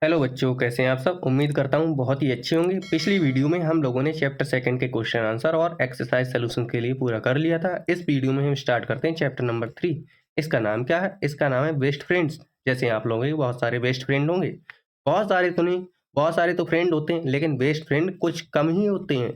Hello बच्चों, कैसे हैं आप सब। उम्मीद करता हूँ बहुत ही अच्छे होंगे। पिछली वीडियो में हम लोगों ने चैप्टर सेकंड के क्वेश्चन आंसर और एक्सरसाइज सोल्यूशन के लिए पूरा कर लिया था। इस वीडियो में हम स्टार्ट करते हैं चैप्टर नंबर 3। इसका नाम क्या है? इसका नाम है बेस्ट फ्रेंड्स। जैसे आप लोगों के बहुत सारे बेस्ट फ्रेंड होंगे, बहुत सारे तो नहीं, बहुत सारे तो फ्रेंड होते हैं, लेकिन बेस्ट फ्रेंड कुछ कम ही होते हैं।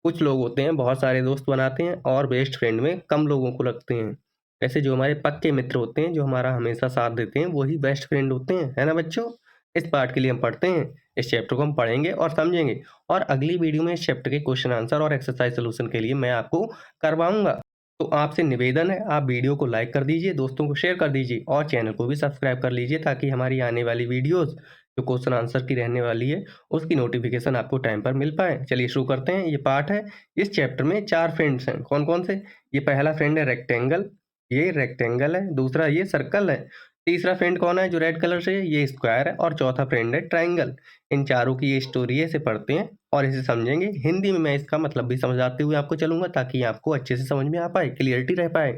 कुछ लोग होते हैं बहुत सारे दोस्त बनाते हैं और बेस्ट फ्रेंड में कम लोगों को लगते हैं। ऐसे जो हमारे पक्के मित्र होते हैं, जो हमारा हमेशा साथ देते हैं, वही बेस्ट फ्रेंड होते हैं, है ना बच्चों। इस पार्ट के लिए हम पढ़ते हैं, इस चैप्टर को हम पढ़ेंगे और समझेंगे, और अगली वीडियो में इस चैप्टर के क्वेश्चन आंसर और एक्सरसाइज सोल्यूशन के लिए मैं आपको करवाऊंगा। तो आपसे निवेदन है, आप वीडियो को लाइक कर दीजिए, दोस्तों को शेयर कर दीजिए और चैनल को भी सब्सक्राइब कर लीजिए, ताकि हमारी आने वाली वीडियोस जो क्वेश्चन आंसर की रहने वाली है उसकी नोटिफिकेशन आपको टाइम पर मिल पाए। चलिए शुरू करते हैं। ये पार्ट है। इस चैप्टर में 4 फ्रेंड्स हैं। कौन कौन से? ये पहला फ्रेंड है रेक्टेंगल, ये रेक्टेंगल है। दूसरा ये सर्कल है। तीसरा फ्रेंड कौन है जो रेड कलर से है? ये स्क्वायर है। और चौथा फ्रेंड है ट्राइंगल। इन चारों की ये स्टोरी है, इसे पढ़ते हैं और इसे समझेंगे। हिंदी में मैं इसका मतलब भी समझाते हुए आपको चलूंगा, ताकि आपको अच्छे से समझ में आ पाए, क्लियरिटी रह पाए।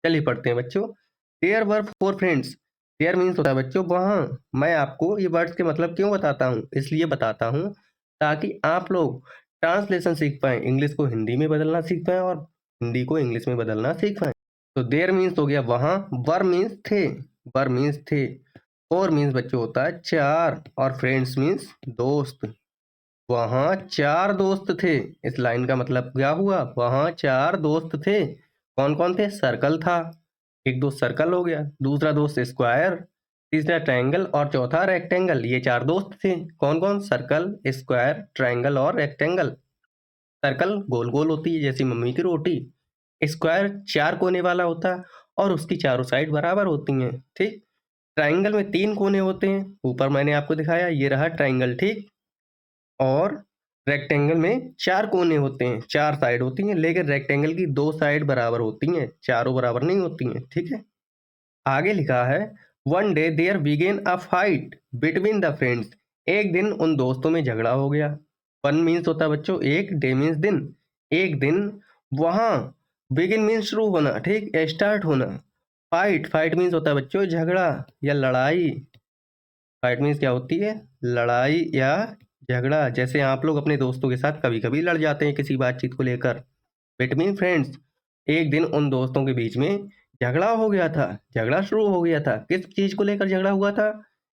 चलिए पढ़ते हैं बच्चों। There were 4 friends. There means होता है बच्चों वहाँ। मैं आपको ये वर्ड्स के मतलब क्यों बताता हूँ? इसलिए बताता हूँ ताकि आप लोग ट्रांसलेशन सीख पाएँ, इंग्लिश को हिंदी में बदलना सीख पाएँ और हिंदी को इंग्लिश में बदलना सीख पाएँ। तो देयर मीन्स हो गया वहाँ, वर मीन्स थे, वर मीन्स थे। फोर मीन्स बच्चों होता है 4 और फ्रेंड्स मीन्स दोस्त। वहाँ 4 दोस्त थे। इस लाइन का मतलब क्या हुआ? वहाँ 4 दोस्त थे। कौन कौन थे? सर्कल था, एक दोस्त सर्कल हो गया, दूसरा दोस्त स्क्वायर, तीसरा ट्रायंगल और चौथा रेक्टेंगल। ये 4 दोस्त थे। कौन कौन? सर्कल, स्क्वायर, ट्रायंगल और रेक्टेंगल। सर्कल गोल गोल होती है जैसी मम्मी की रोटी। स्क्वायर 4 कोने वाला होता है और उसकी चारों साइड बराबर होती हैं, ठीक। ट्रायंगल में 3 कोने होते हैं, ऊपर मैंने आपको दिखाया, ये रहा ट्रायंगल, ठीक। और रेक्टेंगल में 4 कोने होते हैं, 4 साइड होती हैं, लेकिन रेक्टेंगल की 2 साइड बराबर होती हैं, चारों बराबर नहीं होती हैं, ठीक है। आगे लिखा है one day there began a fight between the friends. एक दिन उन दोस्तों में झगड़ा हो गया। वन मीन्स होता है बच्चों एक, डे मीन्स दिन। एक दिन वहां, बिगिन मीन्स शुरू होना, ठीक, या स्टार्ट होना। फाइट, फाइट मीन्स होता है बच्चों झगड़ा या लड़ाई। फाइट मीन्स क्या होती है? लड़ाई या झगड़ा। जैसे आप लोग अपने दोस्तों के साथ कभी कभी लड़ जाते हैं किसी बातचीत को लेकर। बिटवीन फ्रेंड्स, एक दिन उन दोस्तों के बीच में झगड़ा हो गया था, झगड़ा शुरू हो गया था। किस चीज को लेकर झगड़ा हुआ था?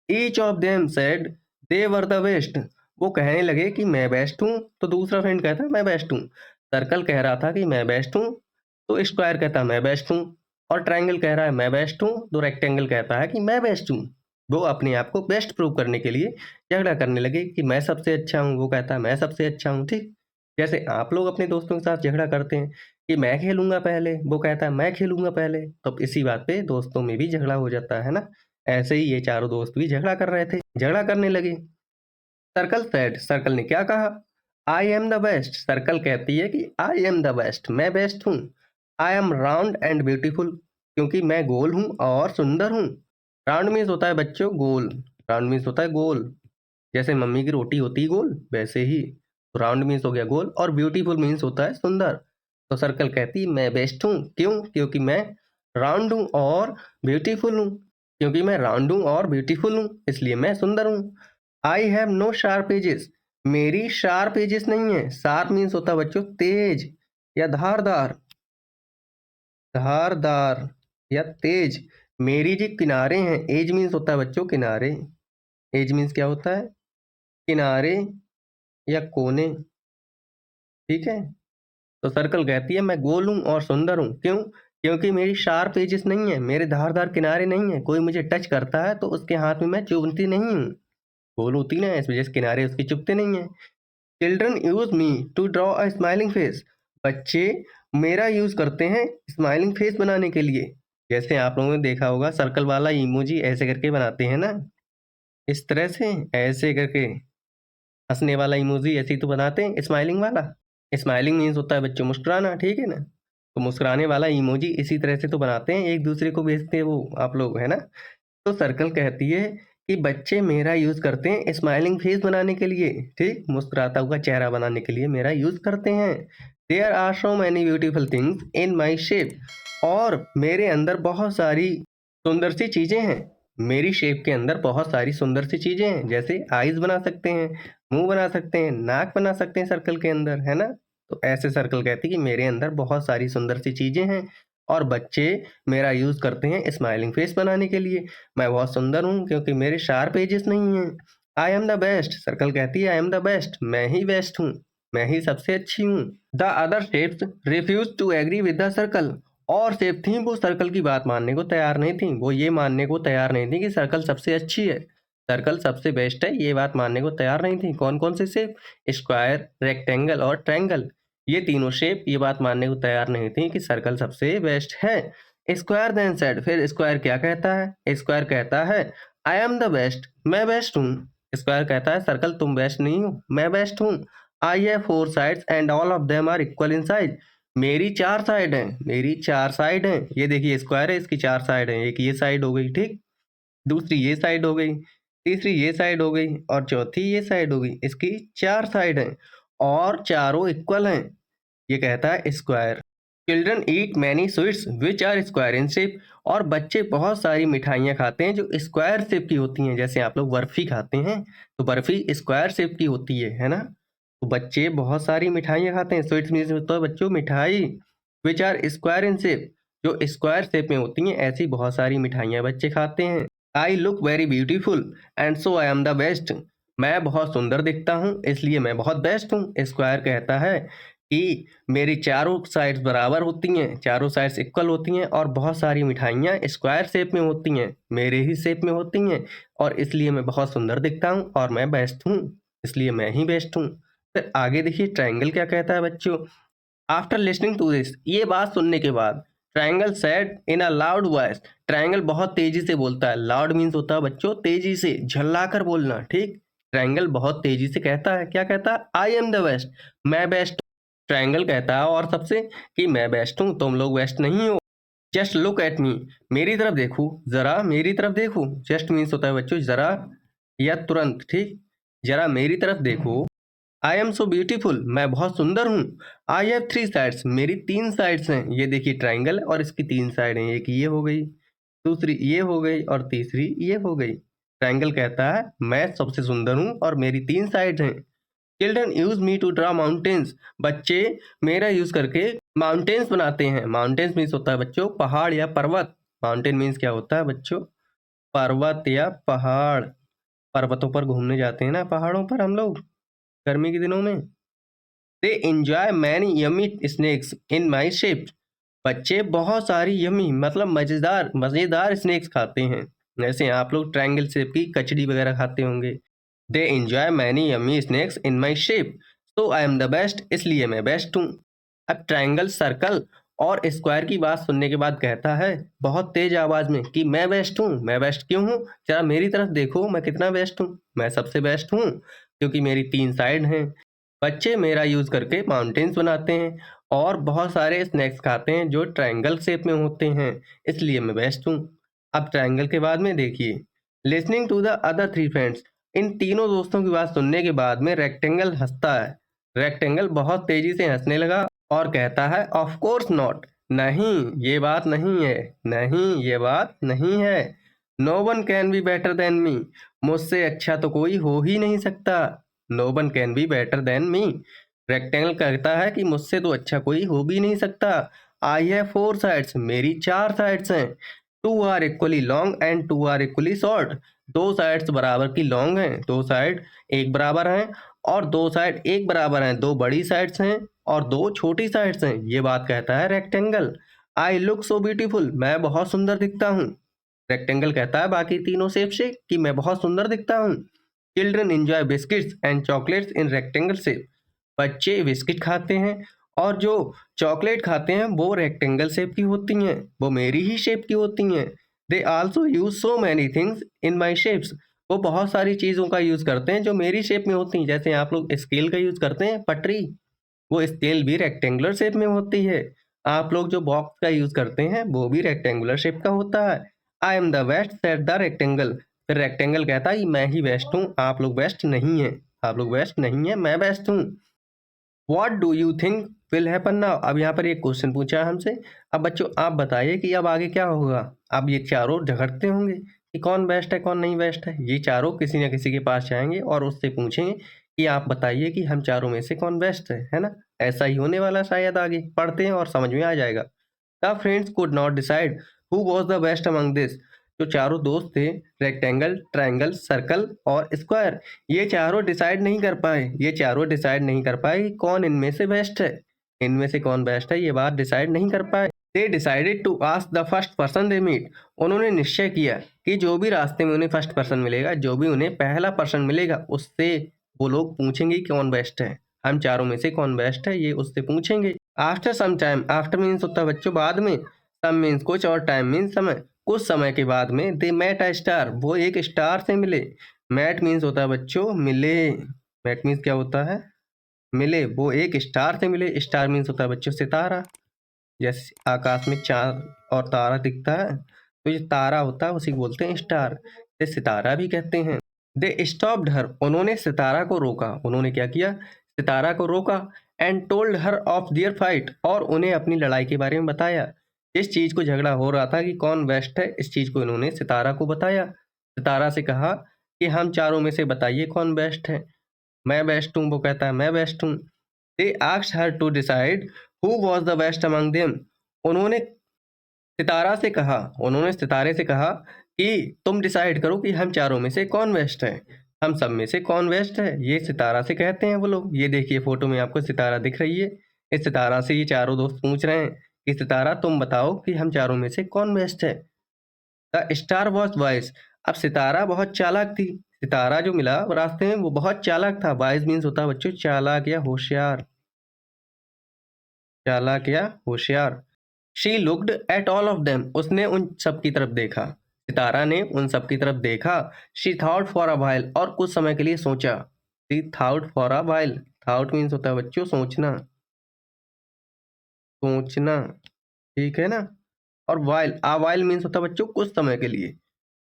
Each of them said they were the best. वो कहने लगे कि मैं बेस्ट हूँ, तो दूसरा फ्रेंड कहता मैं बेस्ट हूँ। सर्कल कह रहा था कि मैं बेस्ट हूँ, तो स्क्वायर कहता मैं बेस्ट हूँ। और ट्रायंगल कह रहा है मैं बेस्ट हूँ, तो रेक्टेंगल कहता है कि मैं बेस्ट हूँ। वो अपने आप को बेस्ट प्रूव करने के लिए झगड़ा करने लगे कि मैं सबसे अच्छा हूँ, वो कहता है मैं सबसे अच्छा हूँ, ठीक। जैसे आप लोग अपने दोस्तों के साथ झगड़ा करते हैं कि मैं खेलूंगा पहले, वो कहता है मैं खेलूंगा पहले, तो इसी बात पे दोस्तों में भी झगड़ा हो जाता है ना। ऐसे ही ये चारों दोस्त भी झगड़ा कर रहे थे, झगड़ा करने लगे। सर्कल सेड, सर्कल ने क्या कहा? I am the best. Circle कहती है कि आई एम द बेस्ट, मैं बेस्ट हूँ। I am round and beautiful, क्योंकि मैं गोल हूँ और सुंदर हूँ। राउंड मीन्स होता है बच्चों गोल, राउंड मीन्स होता है गोल। जैसे मम्मी की रोटी होती है गोल, वैसे ही राउंड मीन्स हो गया गोल, और ब्यूटीफुल मीन्स होता है सुंदर। तो सर्कल कहती मैं बेस्ट हूँ, क्यों? क्योंकि मैं राउंड हूँ और ब्यूटीफुल हूँ। क्योंकि मैं राउंड हूँ और ब्यूटीफुल हूँ, इसलिए मैं सुंदर हूँ। I have no sharp edges. मेरी शार्प एजेस नहीं है। शार्प मीन्स होता है बच्चों तेज या धारदार, धारदार या तेज। मेरी जी किनारे हैं। एज मीन्स होता है बच्चों किनारे। एज मीन्स क्या होता है? किनारे या कोने, ठीक है। तो सर्कल कहती है मैं गोल हूँ और सुंदर हूँ, क्यों? क्योंकि मेरी शार्प एजेस नहीं है, मेरे धारदार किनारे नहीं है। कोई मुझे टच करता है तो उसके हाथ में मैं चुभती नहीं हूँ। गोल होती ना, इस वजह से किनारे उसके चुभते नहीं है। Children use me to draw a smiling face. बच्चे मेरा यूज करते हैं स्माइलिंग फेस बनाने के लिए। जैसे आप लोगों ने देखा होगा सर्कल वाला इमोजी ऐसे करके बनाते हैं ना, इस तरह से ऐसे करके। हंसने वाला इमोजी ऐसे ही तो बनाते हैं, स्माइलिंग वाला। स्माइलिंग मीन्स होता है बच्चों मुस्कुराना, ठीक है ना। तो मुस्कुराने वाला इमोजी इसी तरह से तो बनाते हैं, एक दूसरे को भेजते हैं वो आप लोग, है ना। तो सर्कल कहती है कि बच्चे मेरा यूज करते हैं स्माइलिंग फेस बनाने के लिए, ठीक, मुस्कुराता हुआ चेहरा बनाने के लिए मेरा यूज करते हैं। There are so many beautiful things in my shape. और मेरे अंदर बहुत सारी सुंदर सी चीजें हैं। मेरी शेप के अंदर बहुत सारी सुंदर सी चीजें हैं, जैसे आईज बना सकते हैं, मुंह बना सकते हैं, नाक बना सकते हैं सर्कल के अंदर, है ना? तो ऐसे सर्कल कहती है कि मेरे अंदर बहुत सारी सुंदर सी चीजें हैं। और बच्चे मेरा यूज करते हैं स्माइलिंग फेस बनाने के लिए। मैं बहुत सुंदर हूँ क्योंकि मेरे शार्प एजेस नहीं हैं। I am the best, circle कहती है आई एम द बेस्ट, मैं ही बेस्ट हूँ, मैं ही सबसे अच्छी हूँ। The other shapes refuse to agree with the circle. और शेप थी वो सर्कल की बात मानने को तैयार नहीं थी, वो ये मानने को तैयार नहीं थी कि सर्कल सबसे अच्छी है, सर्कल सबसे बेस्ट है, ये बात मानने को तैयार नहीं थी। कौन कौन से शेप? स्क्वायर, रेक्टेंगल और ट्रायंगल। ये तीनों शेप ये बात मानने को तैयार नहीं थी कि सर्कल सबसे बेस्ट है। स्क्वायर देन सेड, फिर स्क्वायर क्या कहता है? स्क्वायर कहता है आई एम द बेस्ट, मैं बेस्ट हूँ। स्क्वायर कहता है सर्कल तुम बेस्ट नहीं हो, मैं बेस्ट हूँ। I have 4 sides and all of them are equal in size. मेरी 4 साइड हैं, मेरी 4 साइड हैं। ये देखिए स्क्वायर है, इसकी 4 साइड हैं। एक ये साइड हो गई, ठीक? दूसरी ये साइड हो गई, तीसरी ये साइड हो गई और चौथी ये साइड हो गई। इसकी 4 साइड हैं और चारों इक्वल हैं। ये कहता है square. Children eat many sweets which are square in shape. और बच्चे बहुत सारी मिठाइयाँ खाते हैं जो स्क्वायर शेप की होती हैं। जैसे आप लोग बर्फी खाते हैं तो बर्फी स्क्वायर शेप की होती है ना? तो बच्चे बहुत सारी मिठाइयाँ खाते हैं। स्वीट्स मीन्स होता है बच्चों मिठाई, which are square in shape, जो स्क्वायर शेप में होती हैं। ऐसी बहुत सारी मिठाइयाँ बच्चे खाते हैं। I look very beautiful and so I am the best. मैं बहुत सुंदर दिखता हूँ इसलिए मैं बहुत बेस्ट हूँ। स्क्वायर कहता है कि मेरी चारों साइड्स बराबर होती हैं, चारों साइड्स इक्वल होती हैं और बहुत सारी मिठाइयाँ स्क्वायर शेप में होती हैं, मेरे ही शेप में होती हैं और इसलिए मैं बहुत सुंदर दिखता हूँ और मैं बेस्ट हूँ, इसलिए मैं ही बेस्ट हूँ। फिर आगे देखिए ट्रायंगल क्या कहता है बच्चों। आफ्टर लिसनिंग टू दिस, ये बात सुनने के बाद triangle said in a loud voice. Triangle बहुत तेजी से बोलता है। लाउड मीन्स होता है बच्चों तेजी से, झल्लाकर बोलना, ठीक? ट्रायंगल बहुत तेजी से कहता है, क्या कहता है? आई एम द बेस्ट, मैं बेस्ट। ट्रायंगल कहता है और सबसे कि मैं बेस्ट हूँ, तुम लोग बेस्ट नहीं हो। जस्ट लुक एट मी, मेरी तरफ देखो, जरा मेरी तरफ देखो। जस्ट मीन्स होता है बच्चों जरा या तुरंत, ठीक? जरा मेरी तरफ देखो। आई एम सो ब्यूटीफुल, मैं बहुत सुंदर हूँ। आई हैव 3 साइड्स, मेरी 3 साइड्स हैं। ये देखिए ट्रायंगल और इसकी 3 साइड हैं। एक ये हो गई, दूसरी ये हो गई और तीसरी ये हो गई। ट्रायंगल कहता है मैं सबसे सुंदर हूँ और मेरी 3 साइड्स हैं। Children use me to draw mountains. बच्चे मेरा यूज करके माउंटेन्स बनाते हैं। माउंटेन्स मीन्स होता है बच्चों पहाड़ या पर्वत। माउंटेन मीन्स क्या होता है बच्चों? पर्वत या पहाड़। पर्वतों पर घूमने जाते हैं ना, पहाड़ों पर हम लोग गर्मी के दिनों में। They enjoy many yummy snacks in my shape. बच्चे बहुत सारी यमी मतलब मजेदार मजेदार स्नैक्स खाते हैं। जैसे आप लोग ट्रायंगल शेप की कचड़ी वगैरह खाते होंगे। They enjoy many yummy snacks in my shape, so I am the best, इसलिए मैं बेस्ट हूँ। अब ट्रायंगल, सर्कल और स्क्वायर की बात सुनने के बाद कहता है बहुत तेज आवाज में कि मैं बेस्ट हूँ। मैं बेस्ट क्यों हूँ? जरा मेरी तरफ देखो, मैं कितना बेस्ट हूँ। मैं सबसे बेस्ट हूँ क्योंकि मेरी 3 साइड हैं। बच्चे मेरा यूज करके माउंटेन्स बनाते हैं और बहुत सारे स्नैक्स खाते हैं जो ट्रायंगल शेप में होते हैं, इसलिए मैं बेस्ट हूँ। अब ट्रायंगल के बाद में देखिए listening to the other 3 friends. इन तीनों दोस्तों की बात सुनने के बाद में रेक्टेंगल हंसता है। रेक्टेंगल बहुत तेजी से हंसने लगा और कहता है ऑफ कोर्स नॉट, नहीं ये बात नहीं है, नहीं ये बात नहीं है। No one can be better than me, मुझसे अच्छा तो कोई हो ही नहीं सकता। No one can be better than me. Rectangle कहता है कि मुझसे तो अच्छा कोई हो भी नहीं सकता। आई हैव 4 साइड्स, मेरी 4 साइड्स हैं। 2 are equally long and 2 are equally short. 2 sides बराबर की लॉन्ग हैं, 2 साइड एक बराबर हैं और 2 साइड एक बराबर हैं। 2 बड़ी साइड्स हैं और 2 छोटी साइड्स हैं। ये बात कहता है rectangle. I look so beautiful, मैं बहुत सुंदर दिखता हूँ। रेक्टेंगल कहता है बाकी तीनों शेप से कि मैं बहुत सुंदर दिखता हूँ। Children enjoy biscuits and chocolates in rectangle shape. बच्चे बिस्किट खाते हैं और जो चॉकलेट खाते हैं वो रेक्टेंगल शेप की होती हैं, वो मेरी ही शेप की होती हैं। They also use so many things in my shapes. वो बहुत सारी चीज़ों का यूज़ करते हैं जो मेरी शेप में होती हैं। जैसे आप लोग स्केल का यूज़ करते हैं, पटरी, वो स्केल भी रेक्टेंगुलर शेप में होती है। आप लोग जो बॉक्स का यूज़ करते हैं वो भी रेक्टेंगुलर शेप का होता है। I am the best said the rectangle. फिर रेक्टेंगल कहता है कि मैं ही बेस्ट हूँ, आप लोग बेस्ट नहीं हैं। आप लोग बेस्ट नहीं हैं, मैं बेस्ट हूँ। What do you think will happen now. अब यहाँ पर एक क्वेश्चन पूछा है हमसे। अब बच्चों आप बताइए कि अब आगे क्या होगा। अब ये चारों झगड़ते होंगे कि कौन बेस्ट है, कौन नहीं बेस्ट है। ये चारों किसी न किसी के पास जाएँगे और उससे पूछेंगे कि आप बताइए कि हम चारों में से कौन बेस्ट है ना? ऐसा ही होने वाला शायद आगे, पढ़ते हैं और समझ में आ जाएगा। The friends could not decide who was the best among this. जो चारों दोस्त थे, रेक्टेंगल, ट्रायंगल, सर्कल और स्क्वायर, ये चारों डिसाइड नहीं कर पाए। ये चारों डिसाइड नहीं कर पाए कि कौन इनमें से बेस्ट है। इनमें से कौन बेस्ट है, ये बात डिसाइड नहीं कर पाए। They decided to ask the first person they meet. उन्होंने निश्चय किया कि जो भी रास्ते में उन्हें फर्स्ट पर्सन मिलेगा, जो भी उन्हें पहला पर्सन मिलेगा, उससे वो लोग पूछेंगे कि कौन बेस्ट है। हम चारों में से कौन बेस्ट है, ये उससे पूछेंगे। After some time, after means होता है बच्चों बाद में, सम मीन्स कुछ और टाइम मीन्स समय। कुछ समय के बाद में दे मेट अ स्टार, वो एक स्टार से मिले। मेट मीन्स होता है बच्चों मिले। मेट मीन्स क्या होता है, मिले। वो एक स्टार से मिले। स्टार मीन्स होता है बच्चों सितारा। जैसे आकाश में चाँद और तारा दिखता है, तो ये तारा होता है, उसी को बोलते हैं स्टार। ये सितारा भी कहते हैं। दे स्टॉप्ड हर, उन्होंने सितारा को रोका। उन्होंने क्या किया, सितारा को रोका। And told her of their fight, और उन्हें अपनी लड़ाई के बारे में बताया। इस चीज़ को झगड़ा हो रहा था कि कौन बेस्ट है, इस चीज़ को इन्होंने सितारा को बताया। सितारा से कहा कि हम चारों में से बताइए कौन बेस्ट है। मैं बेस्ट हूँ, वो कहता है मैं बेस्ट हूँ। They asked her to decide who was the best among them. उन्होंने उन्होंने सितारे से कहा कि तुम डिसाइड करो कि हम चारों में से कौन बेस्ट है, हम सब में से कौन बेस्ट है। ये सितारा से कहते हैं वो लोग। ये देखिए फोटो में आपको सितारा दिख रही है। इस सितारा से ये चारों दोस्त पूछ रहे हैं कि सितारा तुम बताओ कि हम चारों में से कौन बेस्ट है। द स्टार वॉज वाइज, अब सितारा बहुत चालाक थी। सितारा जो मिला रास्ते में वो बहुत चालाक था। वाइज मीन्स होता है बच्चों चालाक या होशियार। चालाक या होशियार। She looked at all of them, उसने उन सब की तरफ देखा। सितारा ने उन सब की तरफ देखा। She thought for a while, और कुछ समय के लिए सोचा। She thought for a while. Thought means होता है बच्चों सोचना, सोचना, ठीक है ना। और वाइल, आ वाइल मीन्स होता है बच्चों कुछ समय के लिए।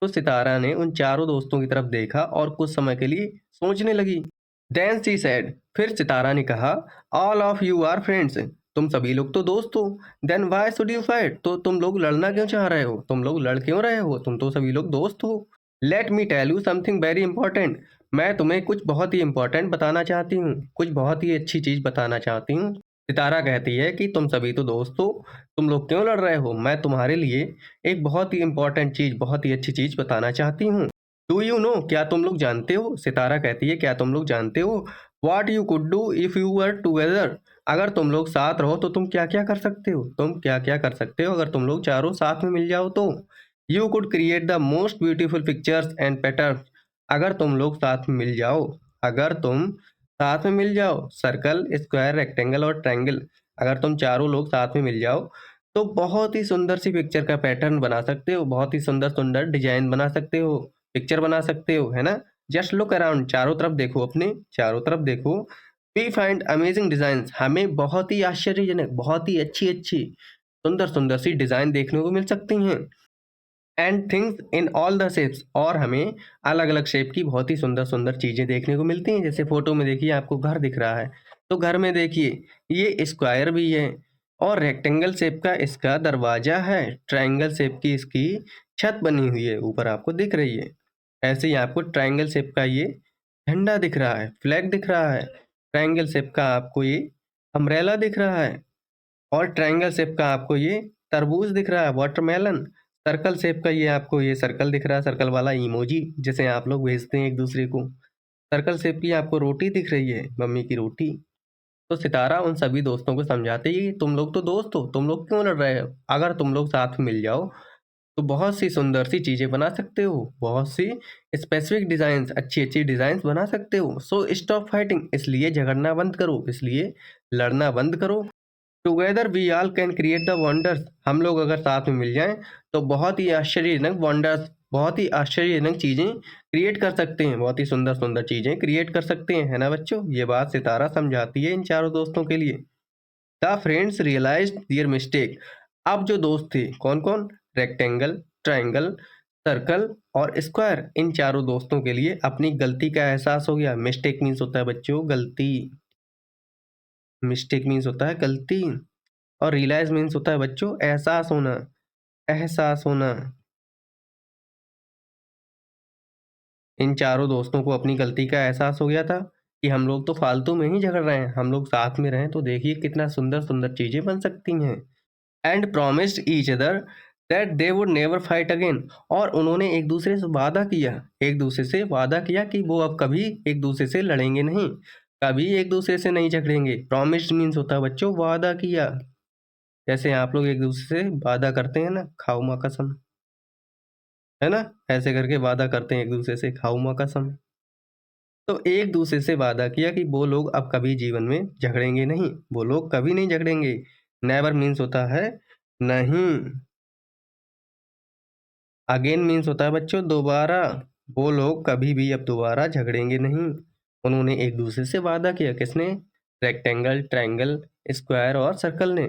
तो सितारा ने उन चारों दोस्तों की तरफ देखा और कुछ समय के लिए सोचने लगी। देन शी सेड, फिर सितारा ने कहा, all of you are friends, तुम सभी लोग तो दोस्त हो। Then why should you fight, तो तुम लोग लड़ना क्यों चाह रहे हो, तुम लोग लड़ क्यों रहे हो, तुम तो सभी लोग दोस्त हो। Let me tell you something very important, मैं तुम्हें कुछ बहुत ही इंपॉर्टेंट बताना चाहती हूँ, कुछ बहुत ही अच्छी चीज बताना चाहती हूँ। सितारा कहती है कि तुम सभी तो दोस्त हो, तुम लोग क्यों लड़ रहे हो, मैं तुम्हारे लिए एक बहुत ही इंपॉर्टेंट चीज, बहुत ही अच्छी चीज बताना चाहती हूँ। डू यू नो, क्या तुम लोग जानते हो, सितारा कहती है क्या तुम लोग जानते हो, what you could do if you were together, अगर तुम लोग साथ रहो तो तुम क्या क्या कर सकते हो, तुम क्या क्या कर सकते हो अगर तुम लोग चारों साथ में मिल जाओ तो। You could create the most beautiful pictures and pattern, अगर तुम लोग साथ में मिल जाओ, अगर तुम साथ में मिल जाओ, सर्कल, स्क्वायर, रेक्टेंगल और ट्रायंगल, अगर तुम चारों लोग साथ में मिल जाओ तो बहुत ही सुंदर सी पिक्चर का पैटर्न बना सकते हो, बहुत ही सुंदर सुंदर डिजाइन बना सकते हो, पिक्चर बना सकते हो, है ना। जस्ट लुक अराउंड, चारों तरफ देखो, अपने चारों तरफ देखो। वी फाइंड अमेजिंग डिजाइन, हमें बहुत ही आश्चर्यजनक, बहुत ही अच्छी अच्छी, सुंदर सुंदर सी डिजाइन देखने को मिल सकती हैं। And things in all the shapes, और हमें अलग अलग शेप की बहुत ही सुंदर सुंदर चीजें देखने को मिलती हैं। जैसे फोटो में देखिए आपको घर दिख रहा है, तो घर में देखिए ये स्क्वायर भी है, और रेक्टेंगल शेप का इसका दरवाजा है, ट्रायंगल शेप की इसकी छत बनी हुई है, ऊपर आपको दिख रही है। ऐसे ही आपको ट्रायंगल शेप का ये झंडा दिख रहा है, फ्लैग दिख रहा है। ट्रायंगल शेप का आपको ये अम्ब्रेला दिख रहा है, और ट्रायंगल शेप का आपको ये तरबूज दिख रहा है, वाटरमेलन। सर्कल शेप का ये आपको ये सर्कल दिख रहा है, सर्कल वाला इमोजी जिसे आप लोग भेजते हैं एक दूसरे को। सर्कल शेप की आपको रोटी दिख रही है, मम्मी की रोटी। तो सितारा उन सभी दोस्तों को समझाते ही, तुम लोग तो दोस्त हो, तुम लोग क्यों लड़ रहे हो, अगर तुम लोग साथ में मिल जाओ तो बहुत सी सुंदर सी चीजें बना सकते हो, बहुत सी स्पेसिफिक डिजाइन, अच्छी अच्छी डिजाइन बना सकते हो। सो स्टॉप फाइटिंग, इसलिए झगड़ना बंद करो, इसलिए लड़ना बंद करो। Together we all can create the wonders, हम लोग अगर साथ में मिल जाएं तो बहुत ही आश्चर्यजनक वंडर्स, बहुत ही आश्चर्यजनक चीजें क्रिएट कर सकते हैं, बहुत ही सुंदर सुंदर चीजें क्रिएट कर सकते हैं, है ना बच्चों। ये बात सितारा समझाती है इन चारों दोस्तों के लिए। The friends realize their mistake, अब जो दोस्त थे कौन कौन, रेक्टेंगल, ट्रायंगल, सर्कल और स्क्वायर, इन चारों दोस्तों के लिए अपनी गलती का एहसास हो गया। मिस्टेक मीन्स होता है बच्चों गलती, मिस्टेक मीन्स होता है गलती, और रियलाइज मीन्स होता है बच्चों एहसास होना, एहसास होना। इन चारों दोस्तों को अपनी गलती का एहसास हो गया था कि हम लोग तो फालतू में ही झगड़ रहे हैं, हम लोग साथ में रहें तो देखिए कितना सुंदर-सुंदर चीज़ें बन सकती हैं। And promised each other that they would never fight again. और उन्होंने एक दूसरे से वादा किया कि वो अब कभी एक दूसरे से लड़ेंगे नहीं, कभी एक दूसरे से नहीं झगड़ेंगे। प्रॉमिस्ड मीन्स होता है बच्चों वादा किया। जैसे आप लोग एक दूसरे से वादा करते हैं ना, खाओ माँ कसम, है ना? ऐसे करके वादा करते हैं एक दूसरे से, खाओ माँ कसम। तो एक दूसरे से वादा किया कि वो लोग अब कभी जीवन में झगड़ेंगे नहीं, वो लोग कभी नहीं झगड़ेंगे। नेवर मीन्स होता है नहीं। अगेन मीन्स होता है बच्चों दोबारा। वो लोग कभी भी अब दोबारा झगड़ेंगे नहीं। उन्होंने एक दूसरे से वादा किया, किसने? रेक्टेंगल, ट्रायंगल, स्क्वायर और सर्कल ने।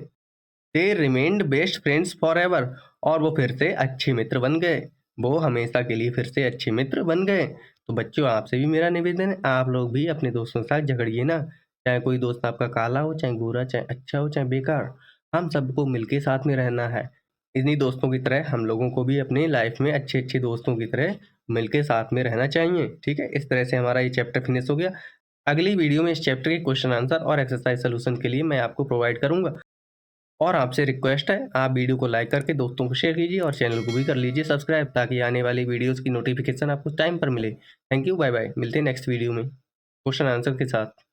They remained best friends forever एवर। और वो फिर से अच्छे मित्र बन गए। वो हमेशा के लिए फिर से अच्छे मित्र बन गए। तो बच्चों आपसे भी मेरा निवेदन है, आप लोग भी अपने दोस्तों के साथ झगड़िए ना। चाहे कोई दोस्त आपका काला हो, चाहे गोरा, चाहे अच्छा हो, चाहे बेकार। हम सबको मिलके साथ में रहना है। इन्हीं दोस्तों की तरह हम लोगों को भी अपनी लाइफ में अच्छे-अच्छे दोस्तों की तरह मिलके साथ में रहना चाहिए। ठीक है? इस तरह से हमारा ये चैप्टर फिनिश हो गया। अगली वीडियो में इस चैप्टर के क्वेश्चन आंसर और एक्सरसाइज सॉल्यूशन के लिए मैं आपको प्रोवाइड करूँगा। और आपसे रिक्वेस्ट है, आप वीडियो को लाइक करके दोस्तों को शेयर कीजिए और चैनल को भी कर लीजिए सब्सक्राइब, ताकि आने वाली वीडियोज़ की नोटिफ़िकेशन आपको टाइम पर मिले। Thank you, bye bye. मिलते हैं नेक्स्ट वीडियो में क्वेश्चन आंसर के साथ।